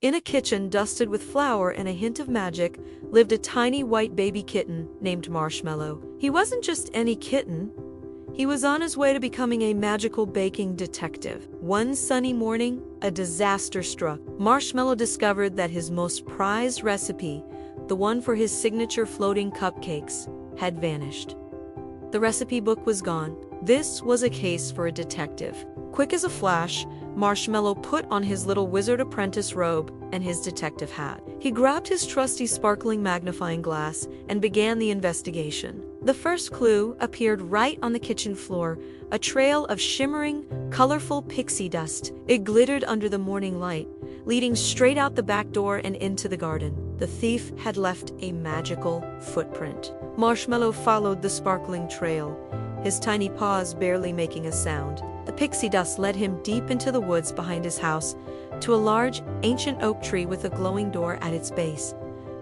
In a kitchen dusted with flour and a hint of magic lived a tiny white baby kitten named Marshmallow. He wasn't just any kitten. He was on his way to becoming a magical baking detective. One sunny morning, a disaster struck. Marshmallow discovered that his most prized recipe, the one for his signature floating cupcakes, had vanished. The recipe book was gone. This was a case for a detective. Quick as a flash, Marshmallow put on his little wizard apprentice robe and his detective hat. He grabbed his trusty sparkling magnifying glass and began the investigation. The first clue appeared right on the kitchen floor, a trail of shimmering, colorful pixie dust. It glittered under the morning light, leading straight out the back door and into the garden. The thief had left a magical footprint. Marshmallow followed the sparkling trail, his tiny paws barely making a sound. The pixie dust led him deep into the woods behind his house, to a large, ancient oak tree with a glowing door at its base.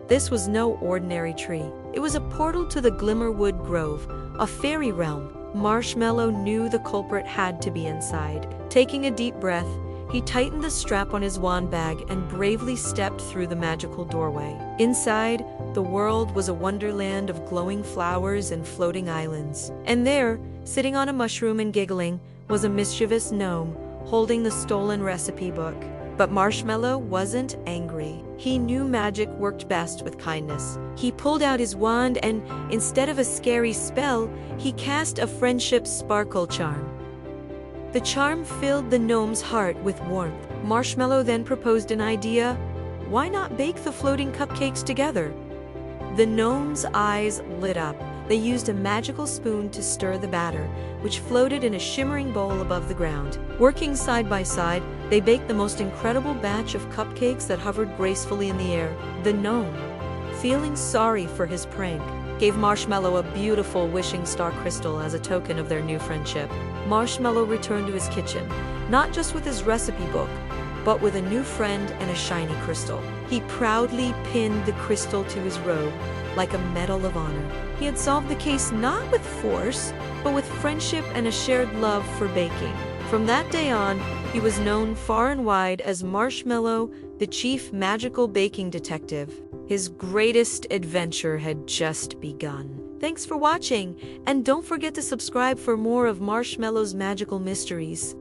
This was no ordinary tree. It was a portal to the Glimmerwood Grove, a fairy realm. Marshmallow knew the culprit had to be inside. Taking a deep breath, he tightened the strap on his wand bag and bravely stepped through the magical doorway. Inside, the world was a wonderland of glowing flowers and floating islands. And there, sitting on a mushroom and giggling, was a mischievous gnome holding the stolen recipe book. But Marshmallow wasn't angry. He knew magic worked best with kindness. He pulled out his wand and, instead of a scary spell, he cast a friendship sparkle charm. The charm filled the gnome's heart with warmth. Marshmallow then proposed an idea. Why not bake the floating cupcakes together? The gnome's eyes lit up. They used a magical spoon to stir the batter, which floated in a shimmering bowl above the ground. Working side by side, they baked the most incredible batch of cupcakes that hovered gracefully in the air. The gnome, feeling sorry for his prank, gave Marshmallow a beautiful wishing star crystal as a token of their new friendship. Marshmallow returned to his kitchen, not just with his recipe book, but with a new friend and a shiny crystal. He proudly pinned the crystal to his robe, like a medal of honor. He had solved the case not with force, but with friendship and a shared love for baking. From that day on, he was known far and wide as Marshmallow, the chief magical baking detective. His greatest adventure had just begun. Thanks for watching, and don't forget to subscribe for more of Marshmallow's magical mysteries.